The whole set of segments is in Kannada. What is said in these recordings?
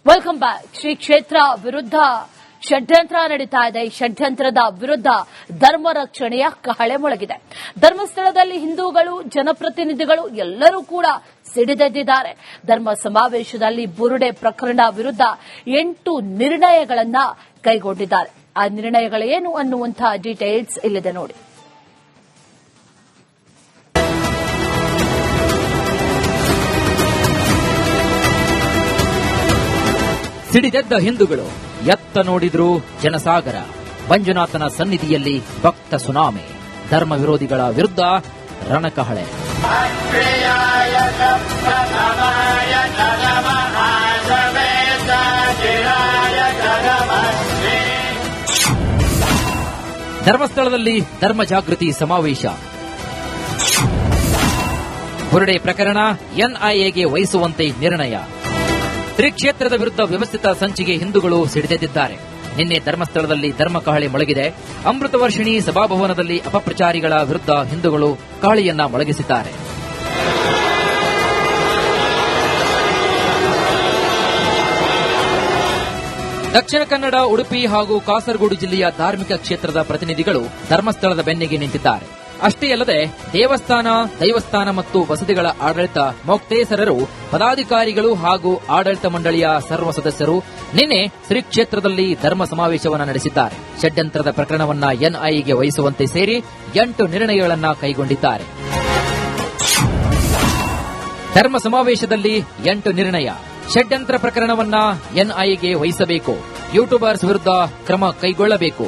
Welcome back. ಶ್ರೀ ಕ್ಷೇತ್ರ ವಿರುದ್ಧ ಷಡ್ಯಂತ್ರ ನಡೀತಾ ಇದೆ. ಈ ಷಡ್ಯಂತ್ರದ ವಿರುದ್ಧ ಧರ್ಮ ರಕ್ಷಣೆಯ ಕಹಳೆ ಮೊಳಗಿದೆ. ಧರ್ಮಸ್ಥಳದಲ್ಲಿ ಹಿಂದೂಗಳು, ಜನಪ್ರತಿನಿಧಿಗಳು ಎಲ್ಲರೂ ಕೂಡ ಸಿಡಿದೆದ್ದಿದ್ದಾರೆ. ಧರ್ಮ ಸಮಾವೇಶದಲ್ಲಿ ಬುರುಡೆ ಪ್ರಕರಣ ವಿರುದ್ಧ 8 ನಿರ್ಣಯಗಳನ್ನ ಕೈಗೊಂಡಿದ್ದಾರೆ. ಆ ನಿರ್ಣಯಗಳೇನು ಅನ್ನುವಂತಹ ಡೀಟೇಲ್ಸ್ ಇಲ್ಲಿದೆ ನೋಡಿ. ಸಿಡಿದೆದ್ದ ಹಿಂದೂಗಳು, ಎತ್ತ ನೋಡಿದ್ರು ಜನಸಾಗರ. ಮಂಜುನಾಥನ ಸನ್ನಿಧಿಯಲ್ಲಿ ಭಕ್ತ ಸುನಾಮಿ. ಧರ್ಮ ವಿರೋಧಿಗಳ ವಿರುದ್ಧ ರಣಕಹಳೆ. ಧರ್ಮಸ್ಥಳದಲ್ಲಿ ಧರ್ಮ ಜಾಗೃತಿ ಸಮಾವೇಶ. ಬುರುಡೆ ಪ್ರಕರಣ ಎನ್ಐಎಗೆ ವಹಿಸುವಂತೆ ನಿರ್ಣಯ. ಶ್ರೀ ಕ್ಷೇತ್ರದ ವಿರುದ್ಧ ವ್ಯವಸ್ಥಿತ ಸಂಚಿಗೆ ಹಿಂದೂಗಳು ಸಿಡಿದೆದ್ದಿದ್ದಾರೆ. ನಿನ್ನೆ ಧರ್ಮಸ್ಥಳದಲ್ಲಿ ಧರ್ಮ ಕಹಳೆ ಮೊಳಗಿದೆ. ಅಮೃತ ವರ್ಷಿಣಿ ಸಭಾಭವನದಲ್ಲಿ ಅಪಪ್ರಚಾರಿಗಳ ವಿರುದ್ಧ ಹಿಂದೂಗಳು ಕಹಳೆಯನ್ನ ಮೊಳಗಿಸಿದ್ದಾರೆ. ದಕ್ಷಿಣ ಕನ್ನಡ, ಉಡುಪಿ ಹಾಗೂ ಕಾಸರಗೋಡು ಜಿಲ್ಲೆಯ ಧಾರ್ಮಿಕ ಕ್ಷೇತ್ರದ ಪ್ರತಿನಿಧಿಗಳು ಧರ್ಮಸ್ಥಳದ ಬೆನ್ನಿಗೆ ನಿಂತಿದ್ದಾರೆ. ಅಷ್ಟೇ ಅಲ್ಲದೆ ದೇವಸ್ಥಾನ, ದೈವಸ್ಥಾನ ಮತ್ತು ಬಸದಿಗಳ ಆಡಳಿತ ಮೊಕ್ತೇಸರರು, ಪದಾಧಿಕಾರಿಗಳು ಹಾಗೂ ಆಡಳಿತ ಮಂಡಳಿಯ ಸರ್ವ ಸದಸ್ಯರು ನಿನ್ನೆ ಶ್ರೀ ಕ್ಷೇತ್ರದಲ್ಲಿ ಧರ್ಮ ಸಮಾವೇಶವನ್ನು ನಡೆಸಿದ್ದಾರೆ. ಷಡ್ಯಂತ್ರದ ಪ್ರಕರಣವನ್ನ ಎನ್ಐಎಗೆ ವಹಿಸುವಂತೆ ಸೇರಿ 8 ನಿರ್ಣಯಗಳನ್ನು ಕೈಗೊಂಡಿದ್ದಾರೆ. ಧರ್ಮ ಸಮಾವೇಶದಲ್ಲಿ 8 ನಿರ್ಣಯ. ಷಡ್ಯಂತ್ರ ಪ್ರಕರಣವನ್ನ ಎನ್ಐಎಗೆ ವಹಿಸಬೇಕು. ಯೂಟ್ಯೂಬರ್ಸ್ ವಿರುದ್ಧ ಕ್ರಮ ಕೈಗೊಳ್ಳಬೇಕು.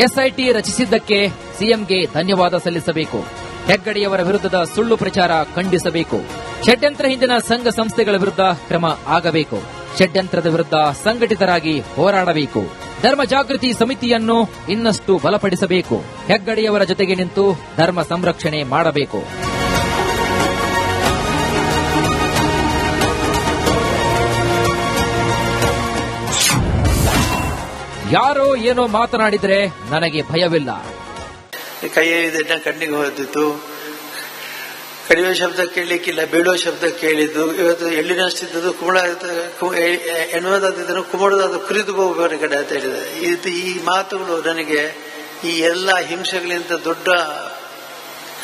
ಎಸ್ಐಟಿ ರಚಿಸಿದ್ದಕ್ಕೆ ಸಿಎಂಗೆ ಧನ್ಯವಾದ ಸಲ್ಲಿಸಬೇಕು. ಹೆಗ್ಗಡೆಯವರ ವಿರುದ್ಧದ ಸುಳ್ಳು ಪ್ರಚಾರ ಖಂಡಿಸಬೇಕು. ಷಡ್ಯಂತ್ರ ಹಿಂದಿನ ಸಂಘ ಸಂಸ್ಥೆಗಳ ವಿರುದ್ಧ ಕ್ರಮ ಆಗಬೇಕು. ಷಡ್ಯಂತ್ರದ ವಿರುದ್ಧ ಸಂಘಟಿತರಾಗಿ ಹೋರಾಡಬೇಕು. ಧರ್ಮ ಜಾಗೃತಿ ಸಮಿತಿಯನ್ನು ಇನ್ನಷ್ಟು ಬಲಪಡಿಸಬೇಕು. ಹೆಗ್ಗಡೆಯವರ ಜೊತೆಗೆ ನಿಂತು ಧರ್ಮ ಸಂರಕ್ಷಣೆ ಮಾಡಬೇಕು. ಯಾರೋ ಏನೋ ಮಾತನಾಡಿದ್ರೆ ನನಗೆ ಭಯವಿಲ್ಲ. ಕೈಯಲ್ಲಿ ಕಣ್ಣಿಗೆ ಹೋದಿತ್ತು. ಕಡಿಯುವ ಶಬ್ದ ಕೇಳಲಿಕ್ಕಿಲ್ಲ, ಬೀಳುವ ಶಬ್ದ ಕೇಳಿದ್ದು. ಇವತ್ತು ಎಳ್ಳಿನಷ್ಟಿದ್ದು ಕುಮಳ ಎನ್ನುವುದಾದಿದ್ದನ್ನು ಕುಮಳದಾದ ಕುರಿದು ಹೋಗುವ ಕಡೆ ಅಂತ ಹೇಳಿದೆ. ಈ ಮಾತುಗಳು ನನಗೆ ಈ ಎಲ್ಲ ಹಿಂಸೆಗಳಿಂದ ದೊಡ್ಡ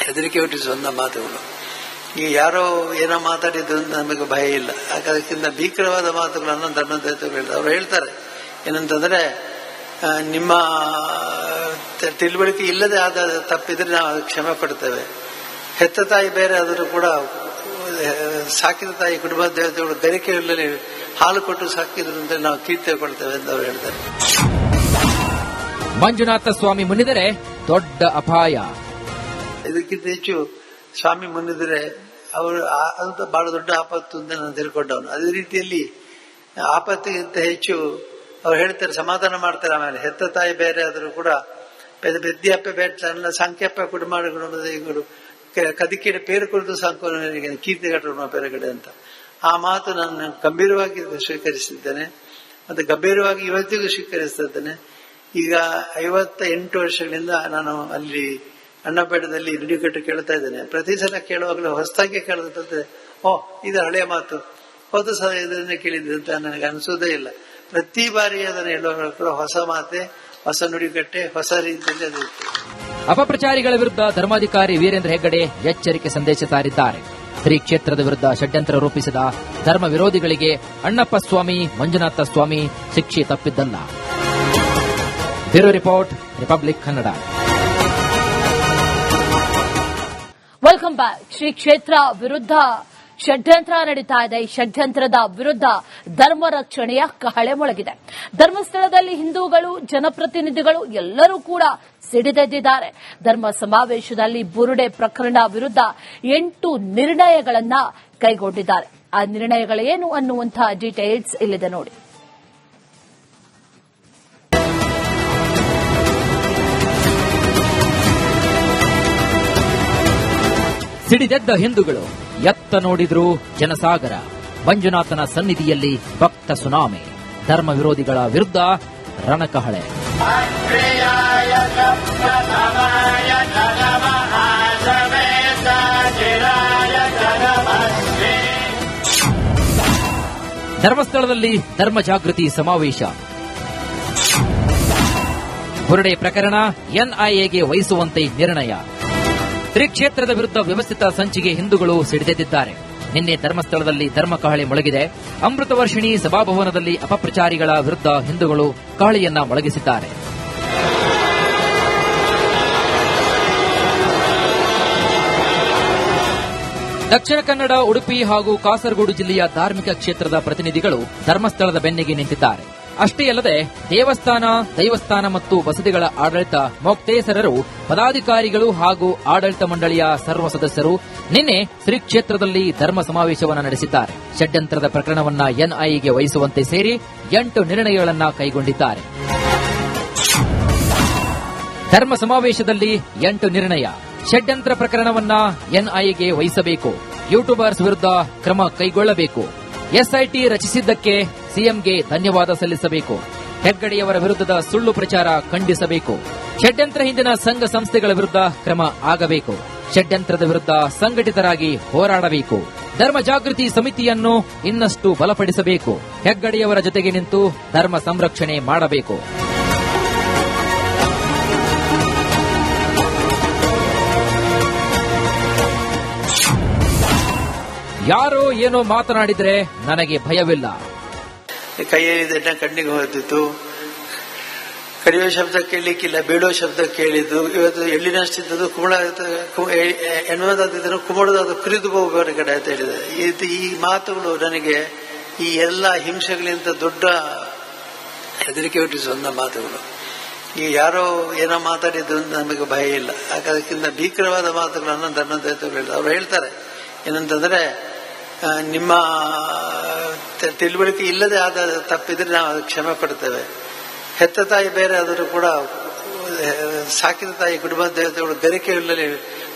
ಹೆದರಿಕೆ ಹುಟ್ಟಿಸುವಂತ ಮಾತುಗಳು. ಈ ಯಾರೋ ಏನೋ ಮಾತಾಡಿದ್ದು ನಮಗೆ ಭಯ ಇಲ್ಲ. ಅದಕ್ಕಿಂತ ಭೀಕರವಾದ ಮಾತುಗಳನ್ನು ಧರ್ಮದೇವತೆಗಳು ಅವರು ಹೇಳ್ತಾರೆ. ಏನಂತಂದ್ರೆ, ನಿಮ್ಮ ತಿಳುವಳಿಕೆ ಇಲ್ಲದೆ ಆದ ತಪ್ಪಿದ್ರೆ ನಾವು ಕ್ಷಮೆ ಪಡ್ತೇವೆ. ಹೆತ್ತ ತಾಯಿ ಬೇರೆ ಆದರೂ ಕೂಡ ಸಾಕಿದ ತಾಯಿ ಕುಟುಂಬ ದೇವತೆಗಳು ಗರಿಕೆಯಲ್ಲಿ ಹಾಲು ಕೊಟ್ಟು ಸಾಕಿದ್ರು ಅಂತ ನಾವು ಕೀರ್ತಿ ಕೊಡ್ತೇವೆ ಅಂತ ಅವರು ಹೇಳ್ತಾರೆ. ಮಂಜುನಾಥ ಸ್ವಾಮಿ ಮುನಿದರೆ ದೊಡ್ಡ ಅಪಾಯ. ಇದಕ್ಕಿಂತ ಹೆಚ್ಚು ಸ್ವಾಮಿ ಮುನಿದರೆ ಅವರು ಅದು ಬಹಳ ದೊಡ್ಡ ಆಪತ್ತು ಅಂತ ನಾನು ತಿಳ್ಕೊಂಡವನು. ಅದೇ ರೀತಿಯಲ್ಲಿ ಆಪತ್ತಿಗಿಂತ ಹೆಚ್ಚು ಅವ್ರು ಹೇಳ್ತಾರೆ, ಸಮಾಧಾನ ಮಾಡ್ತಾರೆ. ಆಮೇಲೆ ಹೆತ್ತ ತಾಯಿ ಬೇರೆ ಆದರೂ ಕೂಡ ಪೆದ್ದಿಯಪ್ಪ ಬೇಡ ಸಂಖ್ಯಪ್ಪ ಕುಟುಂಬಗಳು ಕದಿಕಿಡ ಪೇರು ಕುರಿತು ಸಾಕೋನಿಗೆ ಕೀರ್ತಿ ಕಟ್ಟುವ ಪೇರುಗಡೆ ಅಂತ. ಆ ಮಾತು ನಾನು ಗಂಭೀರವಾಗಿ ಸ್ವೀಕರಿಸಿದ್ದೇನೆ ಮತ್ತು ಗಂಭೀರವಾಗಿ ಇವತ್ತಿಗೂ ಸ್ವೀಕರಿಸಿದ್ದೇನೆ. ಈಗ 58 ವರ್ಷಗಳಿಂದ ನಾನು ಅಲ್ಲಿ ಅಣ್ಣಪೇಟದಲ್ಲಿ ನುಡಿಗಟ್ಟು ಕೇಳ್ತಾ ಇದ್ದೇನೆ. ಪ್ರತಿ ಸಲ ಕೇಳುವಾಗಲೂ ಹೊಸದಾಗಿ ಕೇಳಿದ್ರೆ ಇದು ಹಳೆಯ ಮಾತು, ಹೋದ ಸಲ ಇದನ್ನೇ ಕೇಳಿದ್ದೆ ಅಂತ ನನಗೆ ಅನಿಸೋದೇ ಇಲ್ಲ. ಪ್ರತಿ ಬಾರಿ ಅದನ್ನು ಹೇಳುವಾಗ ಕೂಡ ಹೊಸ ಮಾತೆ, ಹೊಸ ನುಡಿಗಟ್ಟೆ, ಹೊಸ ರೀತಿಯಲ್ಲಿ ಅದು ಇತ್ತು. ಅಪಪ್ರಚಾರಿಗಳ ವಿರುದ್ಧ ಧರ್ಮಾಧಿಕಾರಿ ವೀರೇಂದ್ರ ಹೆಗ್ಗಡೆ ಎಚ್ಚರಿಕೆ ಸಂದೇಶ ಸಾರಿದ್ದಾರೆ. ಶ್ರೀ ಕ್ಷೇತ್ರದ ವಿರುದ್ಧ ಷಡ್ಯಂತ್ರ ರೂಪಿಸಿದ ಧರ್ಮ ವಿರೋಧಿಗಳಿಗೆ ಅಣ್ಣಪ್ಪ ಸ್ವಾಮಿ, ಮಂಜುನಾಥ ಸ್ವಾಮಿ ಶಿಕ್ಷೆ ತಪ್ಪಿದ್ದಲ್ಲ. Bureau report, republic Kannada. Welcome back. Shri ಕ್ಷೇತ್ರ ವಿರುದ್ಧ ಷಡ್ಯಂತ್ರ ನಡೀತಾ ಇದೆ. ಈ ಷಡ್ಯಂತ್ರದ ವಿರುದ್ಧ ಧರ್ಮ ರಕ್ಷಣೆಯ ಕಹಳೆ ಮೊಳಗಿದೆ. ಧರ್ಮಸ್ಥಳದಲ್ಲಿ ಹಿಂದೂಗಳು, ಜನಪ್ರತಿನಿಧಿಗಳು ಎಲ್ಲರೂ ಕೂಡ ಸಿಡಿದೆದ್ದಿದ್ದಾರೆ. ಧರ್ಮ ಸಮಾವೇಶದಲ್ಲಿ ಬುರುಡೆ ಪ್ರಕರಣ ವಿರುದ್ಧ 8 ನಿರ್ಣಯಗಳನ್ನ ಕೈಗೊಂಡಿದ್ದಾರೆ. ಆ ನಿರ್ಣಯಗಳೇನು ಅನ್ನುವಂತಹ ಡೀಟೇಲ್ಸ್ ಇಲ್ಲಿದೆ ನೋಡಿ. ಸಿಡಿದೆದ್ದ ಹಿಂದೂಗಳು, ಎತ್ತ ನೋಡಿದ್ರು ಜನಸಾಗರ. ಮಂಜುನಾಥನ ಸನ್ನಿಧಿಯಲ್ಲಿ ಭಕ್ತ ಸುನಾಮಿ. ಧರ್ಮ ವಿರೋಧಿಗಳ ವಿರುದ್ಧ ರಣಕಹಳೆ. ಧರ್ಮಸ್ಥಳದಲ್ಲಿ ಧರ್ಮ ಜಾಗೃತಿ ಸಮಾವೇಶ. ಬುರುಡೆ ಪ್ರಕರಣ ಎನ್ಐಎಗೆ ವಹಿಸುವಂತೆ ನಿರ್ಣಯ. ಶ್ರೀ ಕ್ಷೇತ್ರದ ವಿರುದ್ಧ ವ್ಯವಸ್ಥಿತ ಸಂಚಿಗೆ ಹಿಂದೂಗಳು ಸಿಡಿದೆದ್ದಿದ್ದಾರೆ. ನಿನ್ನೆ ಧರ್ಮಸ್ಥಳದಲ್ಲಿ ಧರ್ಮ ಕಹಳೆ ಮೊಳಗಿದೆ. ಅಮೃತ ವರ್ಷಿಣಿ ಸಭಾಭವನದಲ್ಲಿ ಅಪಪ್ರಚಾರಿಗಳ ವಿರುದ್ಧ ಹಿಂದೂಗಳು ಕಹಳೆಯನ್ನ ಮೊಳಗಿಸಿದ್ದಾರೆ. ದಕ್ಷಿಣ ಕನ್ನಡ, ಉಡುಪಿ ಹಾಗೂ ಕಾಸರಗೋಡು ಜಿಲ್ಲೆಯ ಧಾರ್ಮಿಕ ಕ್ಷೇತ್ರದ ಪ್ರತಿನಿಧಿಗಳು ಧರ್ಮಸ್ಥಳದ ಬೆನ್ನಿಗೆ ನಿಂತಿದ್ದಾರೆ. ಅಷ್ಟೇ ಅಲ್ಲದೆ ದೈವಸ್ಥಾನ ಮತ್ತು ಬಸದಿಗಳ ಆಡಳಿತ ಮೊಕ್ತೇಸರರು, ಪದಾಧಿಕಾರಿಗಳು ಹಾಗೂ ಆಡಳಿತ ಮಂಡಳಿಯ ಸರ್ವ ಸದಸ್ಯರು ನಿನ್ನೆ ಶ್ರೀ ಕ್ಷೇತ್ರದಲ್ಲಿ ಧರ್ಮ ಸಮಾವೇಶವನ್ನು ನಡೆಸಿದ್ದಾರೆ. ಷಡ್ಯಂತ್ರದ ಪ್ರಕರಣವನ್ನ ಎನ್ಐಎಗೆ ವಹಿಸುವಂತೆ ಸೇರಿ 8 ನಿರ್ಣಯಗಳನ್ನು ಕೈಗೊಂಡಿದ್ದಾರೆ. ಧರ್ಮ ಸಮಾವೇಶದಲ್ಲಿ 8 ನಿರ್ಣಯ. ಷಡ್ಯಂತ್ರ ಪ್ರಕರಣವನ್ನ ಎನ್ಐಎಗೆ ವಹಿಸಬೇಕು. ಯೂಟ್ಯೂಬರ್ಸ್ ವಿರುದ್ಧ ಕ್ರಮ ಕೈಗೊಳ್ಳಬೇಕು. ಎಸ್ಐಟಿ ರಚಿಸಿದ್ದಕ್ಕೆ ಸಿಎಂಗೆ ಧನ್ಯವಾದ ಸಲ್ಲಿಸಬೇಕು. ಹೆಗ್ಗಡೆಯವರ ವಿರುದ್ಧದ ಸುಳ್ಳು ಪ್ರಚಾರ ಖಂಡಿಸಬೇಕು. ಷಡ್ಯಂತ್ರ ಹಿಂದಿನ ಸಂಘ ಸಂಸ್ಥೆಗಳ ವಿರುದ್ಧ ಕ್ರಮ ಆಗಬೇಕು. ಷಡ್ಯಂತ್ರದ ವಿರುದ್ಧ ಸಂಘಟಿತರಾಗಿ ಹೋರಾಡಬೇಕು. ಧರ್ಮ ಜಾಗೃತಿ ಸಮಿತಿಯನ್ನು ಇನ್ನಷ್ಟು ಬಲಪಡಿಸಬೇಕು. ಹೆಗ್ಗಡೆಯವರ ಜೊತೆಗೆ ನಿಂತು ಧರ್ಮ ಸಂರಕ್ಷಣೆ ಮಾಡಬೇಕು. ಯಾರೋ ಏನೋ ಮಾತನಾಡಿದ್ರೆ ನನಗೆ ಭಯವಿಲ್ಲ. ಕೈಯಲ್ಲಿ ಕಣ್ಣಿಗೆ ಹೋಗ್ತಿತ್ತು. ಕಡಿಯೋ ಶಬ್ದ ಕೇಳಲಿಕ್ಕಿಲ್ಲ, ಬೇಡೋ ಶಬ್ದ ಕೇಳಿದ್ದು. ಇವತ್ತು ಎಳ್ಳಿನಷ್ಟಿದ್ದು ಕುಮಳ ಎನ್ನುವುದಾದಿದ್ರು ಕುಮಳದಾದ ಕುರಿದು ಹೋಗುವ ಕಡೆ ಅಂತ ಹೇಳಿದೆ. ಈ ಮಾತುಗಳು ನನಗೆ ಈ ಎಲ್ಲ ಹಿಂಸೆಗಳಿಂದ ದೊಡ್ಡ ಹೆದರಿಕೆ ಹುಟ್ಟಿಸುವಂತ ಮಾತುಗಳು. ಈ ಯಾರೋ ಏನೋ ಮಾತಾಡಿದ್ದು ನಮಗೆ ಭಯ ಇಲ್ಲ. ಅದಕ್ಕಿಂತ ಭೀಕರವಾದ ಮಾತುಗಳನ್ನು ಧರ್ಮದೇವತೆಗಳು ಅವರು ಹೇಳ್ತಾರೆ. ಏನಂತಂದ್ರೆ, ನಿಮ್ಮ ತಿಳುವಳಿಕೆ ಇಲ್ಲದೆ ಆದ ತಪ್ಪಿದ್ರೆ ನಾವು ಅದಕ್ಕೆ ಕ್ಷಮೆ ಪಡ್ತೇವೆ. ಹೆತ್ತ ತಾಯಿ ಬೇರೆ ಆದರೂ ಕೂಡ ಸಾಕಿದ ತಾಯಿ ಕುಟುಂಬ ದೇವತೆಗಳು ಬೆರಕೆ ಇಲ್ಲದೆ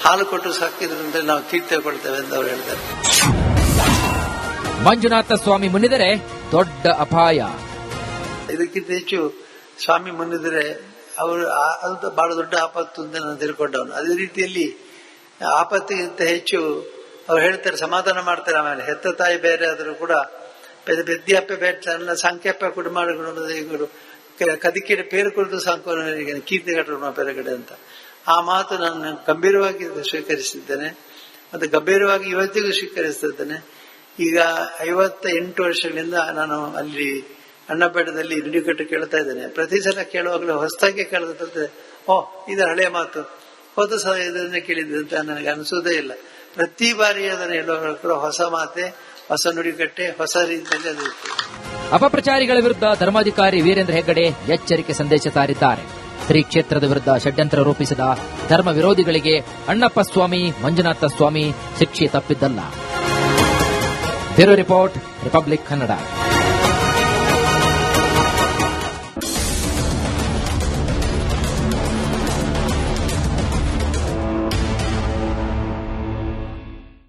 ಹಾಲು ಕೊಟ್ಟು ಸಾಕಿದ್ರಿಂದ ನಾವು ಕೀರ್ತಿ ಕೊಡ್ತೇವೆ ಅಂತ ಅವರು ಹೇಳ್ತಾರೆ. ಮಂಜುನಾಥ ಸ್ವಾಮಿ ಮುನ್ನಿದರೆ ದೊಡ್ಡ ಅಪಾಯ. ಇದಕ್ಕಿಂತ ಹೆಚ್ಚು ಸ್ವಾಮಿ ಮುನ್ನಿದರೆ ಅವರು ಅದು ಬಹಳ ದೊಡ್ಡ ಆಪತ್ತು ಅಂತ ನಾನು ತಿಳ್ಕೊಂಡವನು. ಅದೇ ರೀತಿಯಲ್ಲಿ ಆಪತ್ತಿಗಿಂತ ಹೆಚ್ಚು ಅವ್ರು ಹೇಳ್ತಾರೆ, ಸಮಾಧಾನ ಮಾಡ್ತಾರೆ. ಆಮೇಲೆ ಹೆತ್ತ ತಾಯಿ ಬೇರೆ ಆದರೂ ಕೂಡ ಪೆದ್ದಿಯಪ್ಪ ಬೇಡ ಸಂಖ್ಯಪ್ಪ ಕುಟುಂಬಗಳು ಕದಿಕಿಡೆ ಪೇರು ಕುರಿತು ಸಾಂಕೋನಿಗೆ ಕೀರ್ತಿ ಕಟ್ಟಣ ಬೇರೆ ಕಡೆ ಅಂತ. ಆ ಮಾತು ನಾನು ಗಂಭೀರವಾಗಿ ಸ್ವೀಕರಿಸಿದ್ದೇನೆ ಮತ್ತು ಗಂಭೀರವಾಗಿ ಇವತ್ತಿಗೂ ಸ್ವೀಕರಿಸ್ತಿದ್ದೇನೆ. ಈಗ 58 ವರ್ಷಗಳಿಂದ ನಾನು ಅಲ್ಲಿ ಅಣ್ಣಪೇಟದಲ್ಲಿ ನುಡಿಕಟ್ಟು ಕೇಳ್ತಾ ಇದ್ದೇನೆ. ಪ್ರತಿ ಸಲ ಕೇಳುವಾಗಲೂ ಹೊಸದಾಗಿ ಕೇಳಿದ್ರೆ ಇದು ಹಳೆಯ ಮಾತು, ಹೋದ ಸಲ ಇದನ್ನೇ ಕೇಳಿದ್ದೆ ಅಂತ ನನಗೆ ಅನಿಸೋದೇ ಇಲ್ಲ. ಪ್ರತಿ ಬಾರಿ ಅದನ್ನು ಹೇಳುವಾಗ ಕೂಡ ಹೊಸ ಮಾತೆ, ಹೊಸ ನುಡಿಕಟ್ಟೆ, ಹೊಸ ರೀತಿಯಲ್ಲಿ ಅದು ಇತ್ತು. ಅಪಪ್ರಚಾರಿಗಳ ವಿರುದ್ಧ ಧರ್ಮಾಧಿಕಾರಿ ವೀರೇಂದ್ರ ಹೆಗ್ಗಡೆ ಎಚ್ಚರಿಕೆ ಸಂದೇಶ ಸಾರಿದ್ದಾರೆ. ಶ್ರೀ ಕ್ಷೇತ್ರದ ವಿರುದ್ಧ ಷಡ್ಯಂತ್ರ ರೂಪಿಸಿದ ಧರ್ಮ ವಿರೋಧಿಗಳಿಗೆ ಅಣ್ಣಪ್ಪ ಸ್ವಾಮಿ, ಮಂಜುನಾಥ ಸ್ವಾಮಿ ಶಿಕ್ಷೆ ತಪ್ಪಿದ್ದಲ್ಲ. Bureau report, republic Kannada.